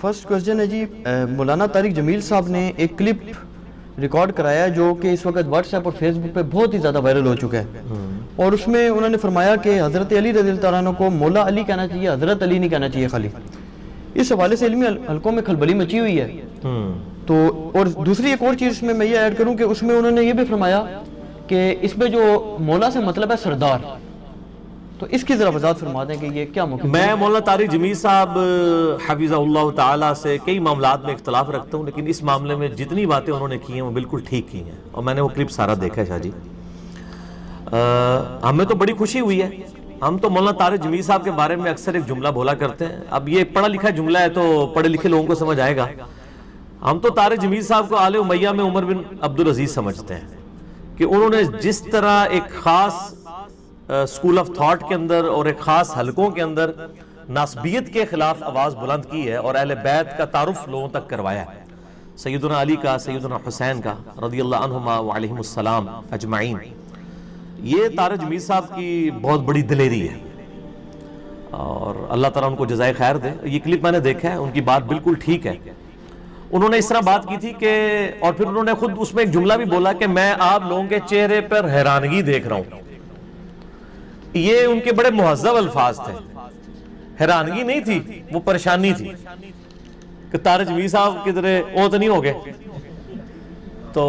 First question ہے جی، مولانا طارق جمیل صاحب نے ایک کلپ ریکارڈ کرایا جو کہ اس وقت واٹس ایپ اور فیس بک پہ بہت ہی زیادہ وائرل ہو چکا ہے، اور اس میں انہوں نے فرمایا کہ حضرت علی رضی اللہ عنہ کو مولا علی کہنا چاہیے، حضرت علی نہیں کہنا چاہیے خالی۔ اس حوالے سے علمی حلقوں میں کھلبلی مچی ہوئی ہے۔ تو اور دوسری ایک اور چیز میں یہ ایڈ کروں کہ اس میں انہوں نے یہ بھی فرمایا کہ اس میں جو مولا سے مطلب ہے سردار، تو اس کی ذرا وضاحت فرما دیں کہ یہ کیا ممکن ہے؟ میں مولانا طارق جمیل صاحب حفظہ اللہ تعالیٰ سے کئی معاملات میں اختلاف رکھتا ہوں، لیکن اس معاملے میں جتنی باتیں انہوں نے کی ہیں وہ بالکل ٹھیک کی ہیں، اور میں نے وہ کلپ سارا دیکھا ہے شاہ جی۔ ہمیں تو بڑی خوشی ہوئی ہے، ہم تو مولانا طارق جمیل صاحب کے بارے میں اکثر ایک جملہ بولا کرتے ہیں، اب یہ پڑھا لکھا جملہ ہے تو پڑھے لکھے لوگوں کو سمجھ آئے گا۔ ہم تو طارق جمیل صاحب کو آل امیہ میں عمر بن عبدالعزیز سمجھتے ہیں کہ انہوں نے جس طرح ایک خاص اسکول آف تھاٹ کے اندر اور ایک خاص حلقوں کے اندر ناسبیت کے خلاف آواز بلند کی ہے اور اہل بیت کا تعارف لوگوں تک کروایا ہے، سیدنا علی کا، سیدنا حسین کا رضی اللہ عنہما وعلیہم السلام اجمعین، یہ طارق جمیل صاحب کی بہت بڑی دلیری ہے، اور اللہ تعالیٰ ان کو جزائے خیر دے۔ یہ کلپ میں نے دیکھا ہے، ان کی بات بالکل ٹھیک ہے۔ انہوں نے اس طرح بات کی تھی کہ، اور پھر انہوں نے خود اس میں ایک جملہ بھی بولا کہ میں آپ لوگوں کے چہرے پر حیرانگی دیکھ رہا ہوں۔ یہ ان کے بڑے مہذب الفاظ تھے، حیرانگی نہیں تھی، وہ پریشانی تھی کہ طارق جمیل صاحب کدھر اوت نہیں ہو گئے۔ تو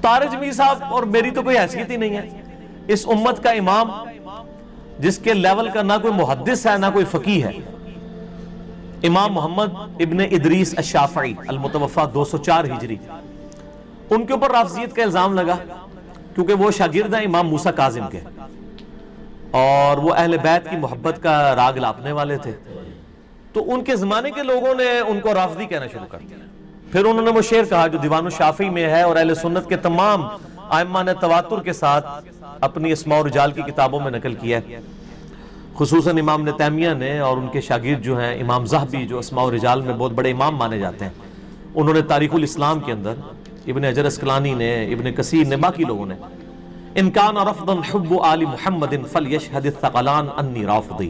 طارق جمیل صاحب اور میری تو کوئی حیثیت ہی نہیں ہے، اس امت کا امام جس کے لیول کا نہ کوئی محدث ہے نہ کوئی فقیہ ہے، امام محمد ابن ادریس الشافعی المتوفی 204 ہجری، ان کے اوپر رافضیت کا الزام لگا کیونکہ وہ شاگرد ہیں امام موسیٰ کاظم کے، اور وہ اہل بیت کی محبت کا راگ لاپنے والے تھے، تو ان کے زمانے کے لوگوں نے ان کو رافضی کہنا شروع کر دیا۔ پھر انہوں نے وہ شعر کہا جو دیوان الشافعی میں ہے اور اہل سنت کے تمام ائمہ نے تواتر کے ساتھ اپنی اسماء و رجال کی کتابوں میں نقل کیا ہے، خصوصاً امام ابن تیمیہ نے، اور ان کے شاگرد جو ہیں امام ذہبی جو اسماء و رجال میں بہت بڑے امام مانے جاتے ہیں، انہوں نے تاریخ الاسلام کے اندر، ابن حجر اسقلانی نے، ابن کثیر نے، باقی لوگوں نے، ان کان رفضا حب آل محمد فلیشہد الثقلان انی رافضی،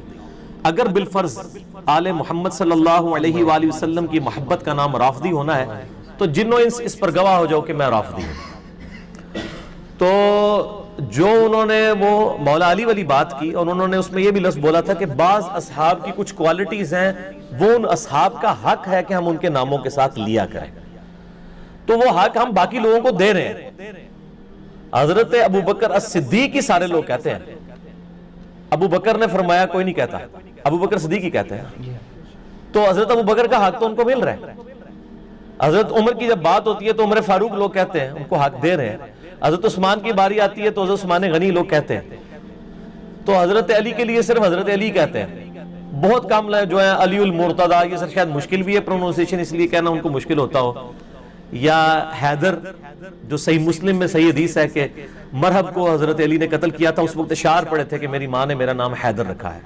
اگر بالفرض آل محمد صلی اللہ علیہ وآلہ وسلم کی محبت کا نام رافضی ہونا ہے تو جنوں انس اس پر گواہ ہو جاؤ کہ میں رافضی ہوں۔ تو جو انہوں نے وہ مولا علی والی بات کی، اور انہوں نے اس میں یہ بھی لفظ بولا تھا کہ بعض اصحاب کی کچھ کوالٹیز ہیں، وہ ان اصحاب کا حق ہے کہ ہم ان کے ناموں کے ساتھ لیا کریں، تو وہ حق ہم باقی لوگوں کو دے رہے ہیں۔ حضرت ابو بکر الصدیق ہی سارے لوگ کہتے ہیں، ابو بکر نے فرمایا کوئی نہیں کہتا، ابو بکر صدیق ہی کہتے ہیں، تو حضرت ابو بکر کا حق تو ان کو مل رہا ہے۔ حضرت عمر کی جب بات ہوتی ہے تو عمر فاروق لوگ کہتے ہیں ان کو حق دے رہے ہیں، حضرت عثمان کی باری آتی ہے تو حضرت عثمان غنی لوگ کہتے ہیں، تو حضرت علی کے لیے صرف حضرت علی کہتے ہیں۔ بہت کم جو ہیں علی المرتضی، یہ سر شاید مشکل بھی ہے پروننسیشن، اس لیے کہنا ان کو مشکل ہوتا ہو، یا حیدر جو صحیح مسلم میں صحیح حدیث ہے کہ مرحب کو حضرت علی نے قتل کیا تھا، اس وقت اشعار پڑے تھے کہ میری ماں نے میرا نام حیدر رکھا ہے،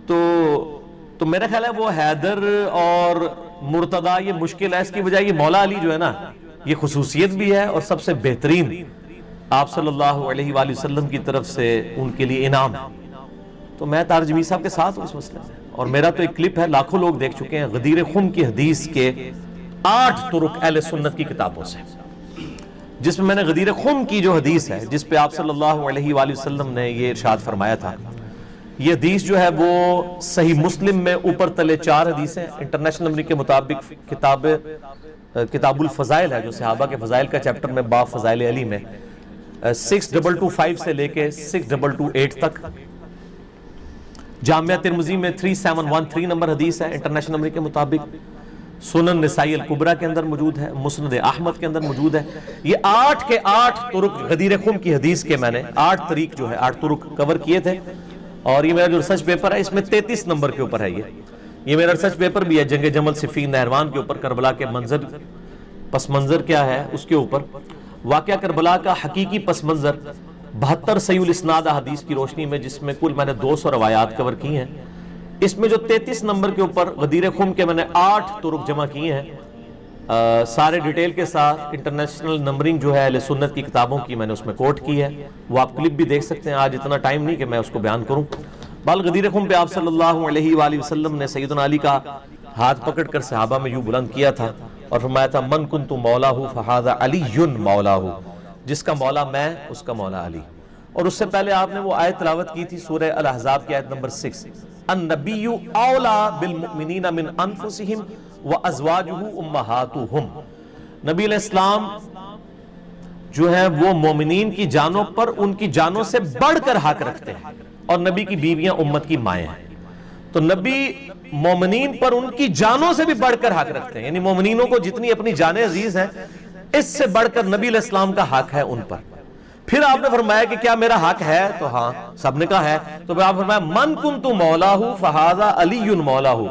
تو میرا خیال ہے وہ حیدر اور مرتضی یہ مشکل ہے، اس کی وجہ یہ مولا علی جو ہے نا یہ خصوصیت بھی ہے اور سب سے بہترین آپ صلی اللہ علیہ وآلہ وسلم کی طرف سے ان کے لیے انعام ہے۔ تو میں طارق جمیل صاحب کے ساتھ ہوں اس مسئلے میں، اور میرا تو ایک کلپ ہے لاکھوں لوگ دیکھ چکے ہیں، غدیر خم کی حدیث کے 8 طرق اہل سنت کی کتابوں سے، جس میں نے غدیر خم کی جو حدیث ہے جس پہ آپ صلی اللہ علیہ وآلہ وسلم نے یہ ارشاد فرمایا تھا، یہ حدیث جو ہے وہ صحیح مسلم میں اوپر تلے 4 حدیثیں، انٹرنیشنل نمبر کے مطابق کتاب الفضائل ہے جو صحابہ کے فضائل کا چیپٹر میں باب فضائل علی میں 6225 سے لے کے 6228 تک، جامعہ ترمذی میں 3713 نمبر حدیث ہے انٹرنیشنل نمبر کے مطابق، سنن نسائی الکبریٰ کے اندر موجود ہے، مسند احمد کے اندر موجود ہے۔ یہ 8 کے 8 طرق غدیر خم کی حدیث کے میں نے 8 طریق جو ہے 8 طرق کور کیے تھے، اور یہ میرا جو ریسرچ پیپر ہے اس میں 33 نمبر کے اوپر ہے، یہ میرا ریسرچ پیپر بھی ہے جنگ جمل صفین نہروان کے اوپر، کربلا کے منظر پس منظر کیا ہے اس کے اوپر، واقعہ کربلا کا حقیقی پس منظر 72 صحیح الاسناد حدیث کی روشنی میں، جس میں کل میں نے 200 روایات کور کی ہیں، اس میں جو 33 نمبر کے اوپر غدیر خم کے میں نے 8 طرق جمع کیے ہیں، سارے ڈیٹیل کے ساتھ، انٹرنیشنل نمبرنگ جو ہے اہل سنت کی کتابوں کی میں نے اس میں کوٹ کی ہے، وہ آپ کلپ بھی دیکھ سکتے ہیں، آج اتنا ٹائم نہیں کہ میں اس کو بیان کروں۔ بال غدیر خم پہ آپ صلی اللہ علیہ وآلہ وسلم نے سیدنا علی کا ہاتھ پکڑ کر صحابہ میں یوں بلند کیا تھا اور فرمایا تھا من کنت مولاہ فہذا علی مولاہ، جس کا مولا میں اس کا مولا علی۔ اور اس سے پہلے آپ نے وہ آیت تلاوت کی تھی سورہ الاحزاب کی آیت نمبر 6، النبی اولا بالمؤمنین من انفسہم وازواجہ امہاتہم، نبی علیہ السلام جو ہے وہ مومنین کی جانوں پر ان کی جانوں سے بڑھ کر حق رکھتے ہیں، اور نبی کی بیویاں امت کی مائیں ہیں۔ تو نبی مومنین پر ان کی جانوں سے بھی بڑھ کر حق رکھتے ہیں، یعنی مومنینوں کو جتنی اپنی جانیں عزیز ہیں اس سے بڑھ کر نبی علیہ السلام کا حق ہے ان پر۔ پھر آپ نے فرمایا کہ کیا میرا حق ہے؟ تو ہاں، سب نے کہا ہے۔ تو پھر آپ نے فرمایا من کنت مولاہ فہذا علی مولاہ،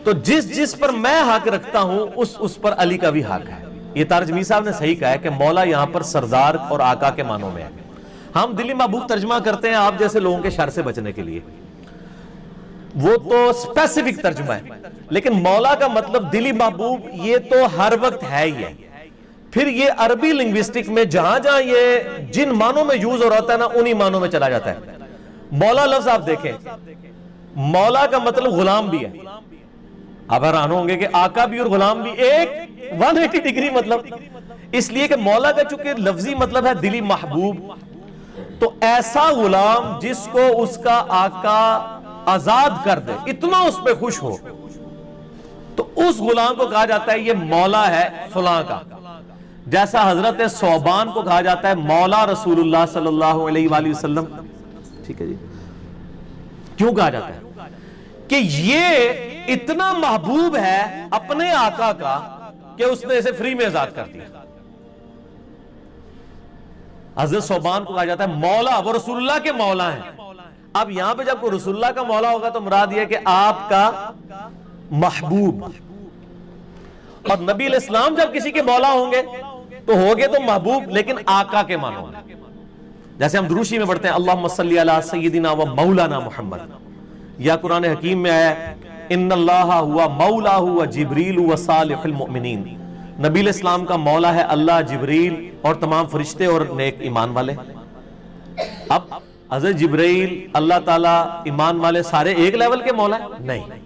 تو جس پر میں حق رکھتا ہوں اس پر علی کا بھی حق ہے۔ یہ تارجمی صاحب نے صحیح کہا ہے کہ مولا یہاں پر سردار اور آقا کے معنوں میں ہے۔ ہم دلی محبوب ترجمہ کرتے ہیں آپ جیسے لوگوں کے شر سے بچنے کے لیے، وہ تو اسپیسیفک ترجمہ ہے، لیکن مولا کا مطلب دلی محبوب یہ تو ہر وقت ہے ہی ہے۔ پھر یہ عربی لنگوسٹک میں جہاں جہاں یہ جن معنوں میں یوز ہو رہا ہے نا انہی معنوں میں چلا جاتا ہے۔ مولا لفظ آپ دیکھیں، مولا کا مطلب غلام بھی ہے۔ آپ حیران ہوں گے کہ آقا بھی اور غلام بھی ایک 180 ڈگری مطلب، اس لیے کہ مولا کا چونکہ لفظی مطلب ہے دلی محبوب، تو ایسا غلام جس کو اس کا آقا آزاد کر دے، اتنا اس پہ خوش ہو، تو اس غلام کو کہا جاتا ہے یہ مولا ہے فلاں کا۔ جیسا حضرت ثوبان کو کہا جاتا ہے مولا رسول اللہ صلی اللہ علیہ وآلہ وسلم، ٹھیک ہے جی۔ کیوں کہا جاتا ہے؟ کہ یہ اتنا محبوب ہے اپنے آقا کا کہ اس نے اسے فری میں آزاد کر دیا۔ حضرت ثوبان کو کہا جاتا ہے مولا، وہ رسول اللہ کے مولا ہیں۔ اب یہاں پہ جب کوئی رسول اللہ کا مولا ہوگا تو مراد یہ کہ آپ کا محبوب، اور نبی علیہ السلام جب کسی کے مولا ہوں گے تو ہوگے تو محبوب لیکن آقا کے معنوں میں۔ جیسے ہم دروشی میں پڑھتے ہیں اللہم صلی علی سیدنا و مولانا محمد، یا قرآن حکیم میں آیا ان اللہ ہوا مولا ہوا جبریل و صالح المؤمنین، نبی علیہ السلام کا مولا ہے اللہ، جبریل اور تمام فرشتے اور نیک ایمان والے۔ اب حضرت جبریل اللہ تعالیٰ ایمان والے سارے ایک لیول کے مولا ہے؟ نہیں،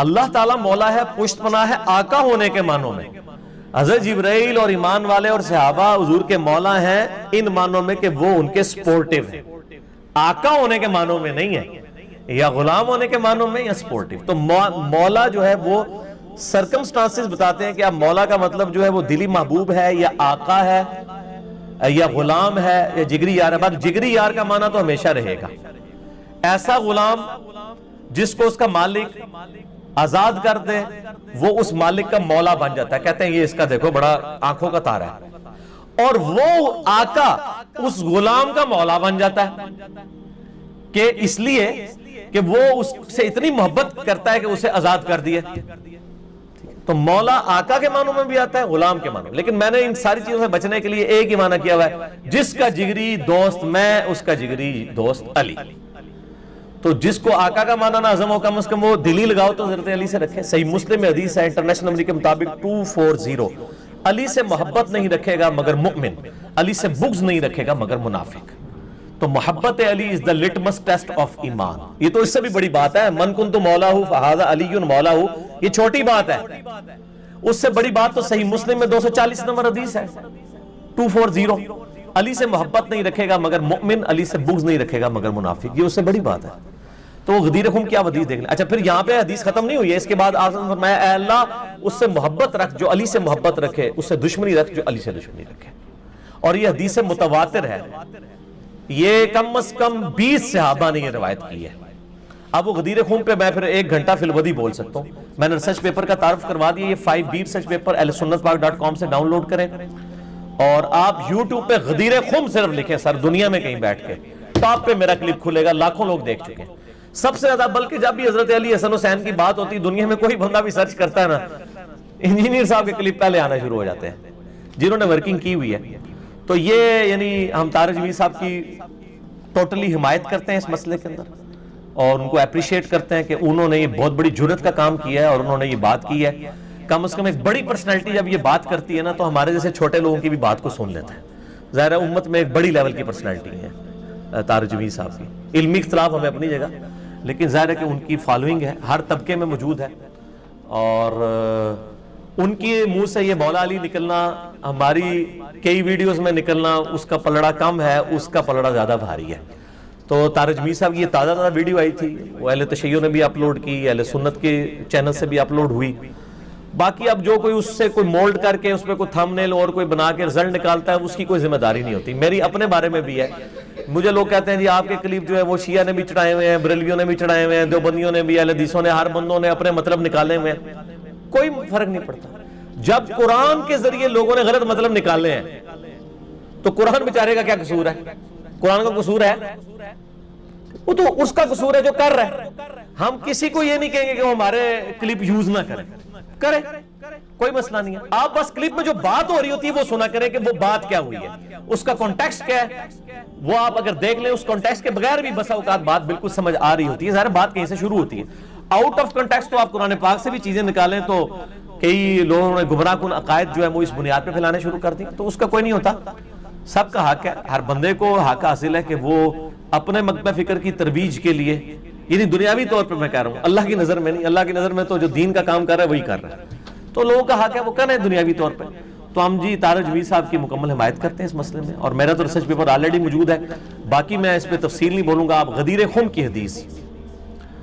اللہ تعالیٰ مولا ہے، پشت پناہ ہے آقا ہونے کے معنوں میں۔ حضرت جبرائیل اور ایمان والے اور صحابہ حضور کے مولا ہیں ان معنوں میں کہ وہ ان کے سپورٹیو ہیں، آقا ہونے کے معنوں میں نہیں ہے، یا غلام ہونے کے معنوں میں یا سپورٹیو۔ تو مولا جو ہے وہ سرکمسٹانسز بتاتے ہیں کہ اب مولا کا مطلب جو ہے وہ دلی محبوب ہے یا آقا ہے یا غلام ہے یا جگری یار ہے۔ بات جگری یار کا معنی تو ہمیشہ رہے گا، ایسا غلام جس کو اس کا مالک آزاد کر دے وہ اس مالک کا مولا بن جاتا ہے۔ کہتے ہیں یہ اس کا دیکھو بڑا آنکھوں کا تارا ہے، اور وہ آقا اس غلام کا مولا بن جاتا ہے کہ اس لیے کہ وہ اس سے اتنی محبت کرتا ہے کہ اسے آزاد کر دیا۔ تو مولا آقا کے معنوں میں بھی آتا ہے، غلام کے معنوں میں، لیکن میں نے ان ساری چیزوں سے بچنے کے لیے ایک ہی معنی کیا ہوا ہے، جس کا جگری دوست میں اس کا جگری دوست علی۔ تو جس کو آقا کا معنی نازم ہو کم از کم وہ دلی لگاؤ تو حضرت علی سے رکھے۔ صحیح مسلم میں حدیث ہے انٹرنیشنل نمبر کے مطابق 240، علی سے محبت نہیں رکھے گا مگر مؤمن، علی سے بغض نہیں رکھے گا مگر منافق۔ تو محبت علی is the litmus test of ایمان۔ یہ تو اس سے بھی بڑی بات ہے، من کنت مولاہ فہذا علی مولاہ، یہ چھوٹی بات ہے، اس سے بڑی بات تو صحیح مسلم میں 240 نمبر حدیث ہے 240، علی سے محبت نہیں رکھے گا مگر مؤمن، علی سے بغض نہیں رکھے گا مگر منافق، یہ اس سے بڑی بات ہے۔ تو وہ غدیر خم کیا حدیث دیکھ لیں۔ اچھا پھر یہاں پہ حدیث ختم نہیں ہوئی ہے، اس کے بعد آپ نے فرمایا اے اللہ اس سے محبت رکھ جو علی سے محبت رکھے، اس سے دشمنی رکھ جو علی سے دشمنی رکھے۔ اور یہ حدیث متواتر ہے، یہ کم از کم 20 صحابہ نے یہ روایت کی ہے۔ اب وہ غدیر خون پہ میں پھر 1 گھنٹہ فی الودی بول سکتا ہوں۔ میں نے ریسرچ پیپر کا تعارف کروا دیا، یہ 5B ریسرچ پیپر ahlsunnatpak.com سے ڈاؤن لوڈ کریں، اور آپ یوٹیوب پہ غدیر خم صرف لکھیں سر، دنیا میں کہیں بیٹھ کے ٹاپ پہ میرا کلپ کھلے گا، لاکھوں لوگ دیکھ چکے ہیں۔ سب سے زیادہ بلکہ جب بھی حضرت علی حسن حسین کی بات ہوتی دنیا میں کوئی بندہ بھی سرچ کرتا ہے نا، انجینئر صاحب کے کلپ پہلے آنا شروع ہو جاتے ہیں جنہوں نے ورکنگ کی ہوئی ہے۔ تو یہ یعنی ہم طارق جمیل صاحب کی ٹوٹلی حمایت کرتے ہیں اس مسئلے کے اندر، اور ان کو اپریشیٹ کرتے ہیں کہ انہوں نے یہ بہت بڑی جرت کا کام کیا ہے اور انہوں نے یہ بات کی ہے۔ کم از کم ایک بڑی پرسنالٹی جب یہ بات کرتی ہے نا تو ہمارے جیسے چھوٹے لوگوں کی بھی بات کو سن لیتا ہے۔ ظاہر ہے امت میں ایک بڑی لیول کی پرسنالٹی ہے طارق جمیل صاحب کی، علمی اختلاف ہمیں اپنی جگہ، لیکن ظاہر ہے کہ ان کی فالوئنگ ہے، ہر طبقے میں موجود ہے۔ اور ان کے منہ سے یہ مولا علی نکلنا، ہماری کئی ویڈیوز میں نکلنا، اس کا پلڑا کم ہے، اس کا پلڑا زیادہ بھاری ہے. تو طاہر جمیل صاحب کی یہ تازہ ویڈیو آئی تھی، وہ اہل تشیع نے بھی اپلوڈ کی، اہل سنت کے چینل سے بھی اپلوڈ ہوئی. باقی اب جو کوئی اس سے کوئی مولڈ کر کے اس پہ کوئی تھم نیل اور کوئی بنا کے رزلٹ نکالتا ہے، اس کی کوئی ذمہ داری نہیں ہوتی. میری اپنے بارے میں بھی ہے. مجھے لوگ کہتے ہیں جی آپ کے کلپ جو ہے وہ شیعہ نے بھی چڑھائے ہوئے ہیں، بریلویوں نے بھی چڑھائے ہوئے ہیں، دیوبندیوں نے بھی، اہل حدیثوں نے، ہر بندوں نے اپنے مطلب نکالے ہوئے ہیں. کوئی فرق نہیں پڑتا. جب قرآن کے ذریعے لوگوں نے غلط مطلب نکالے ہیں تو قرآن بیچارے کا کیا قصور ہے؟ قرآن کا قصور ہے؟ وہ تو اس کا قصور ہے جو کر رہا ہے. ہم کسی کو یہ نہیں کہیں گے کہ وہ ہمارے کلپ یوز نہ کرے، کوئی مسئلہ نہیں ہے. آپ بس کلپ میں جو بات ہو رہی ہوتی ہے وہ سنا کریں کہ وہ بات کیا ہوئی ہے، اس کا کانٹیکسٹ کیا ہے، وہ آپ اگر دیکھ لیں اس کانٹیکسٹ کے بغیر بھی بسا اوقات بات بالکل سمجھ آ رہی ہوتی ہے. ظاہر بات کہیں سے شروع ہوتی ہے. آؤٹ آف کانٹیکسٹ تو آپ قرآن پاک سے بھی چیزیں نکالیں تو کئی لوگوں نے گمراہ کن عقائد جو ہے وہ اس بنیاد پہ پھیلانے شروع کر دی. تو اس کا کوئی نہیں ہوتا. سب کا حق ہے، ہر بندے کو حق حاصل ہے کہ وہ اپنے مکتب فکر کی ترویج کے لیے، یعنی دنیاوی طور پہ میں کہہ رہا ہوں، اللہ کی نظر میں نہیں، اللہ کی نظر میں تو جو دین کا کام کر رہا ہے وہی کر رہا ہے. تو لوگوں کا حق ہے وہ کریں دنیاوی طور پہ. تو ہم جی طاہر جمیل صاحب کی مکمل حمایت کرتے ہیں اس مسئلے میں، اور میرا تو ریسرچ پیپر آلریڈی موجود ہے. باقی میں اس پہ تفصیل نہیں بولوں گا. آپ غدیر خم کی حدیث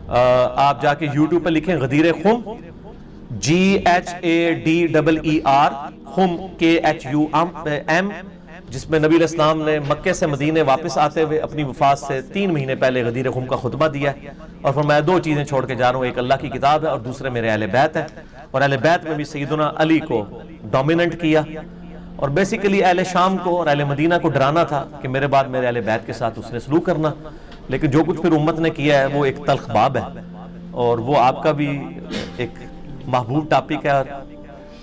آپ جا کے یوٹیوب پہ لکھیں غدیر خم، GHADEER خم KHUM، جس میں نبی علیہ السلام نے مکے سے مدینے واپس آتے ہوئے اپنی وفات سے 3 مہینے پہلے غدیر خم کا خطبہ دیا ہے. اور فرمایا 2 چیزیں چھوڑ کے جا رہا ہوں، ایک اللہ کی کتاب ہے اور دوسرے میرے اہل بیت ہے. اور اہل بیت میں بھی سیدنا علی کو ڈومیننٹ کیا، اور بیسیکلی اہل شام کو اور اہل مدینہ کو ڈرانا تھا کہ میرے بعد میرے اہل بیت کے ساتھ اس نے سلوک کرنا. لیکن جو کچھ پھر امت نے کیا ہے وہ ایک تلخ باب ہے، اور وہ آپ کا بھی ایک محبوب ٹاپک ہے اور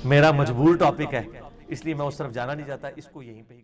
میرا مجبور ٹاپک ہے، اس لیے میں اس طرف جانا نہیں چاہتا. اس کو یہیں پہ ہی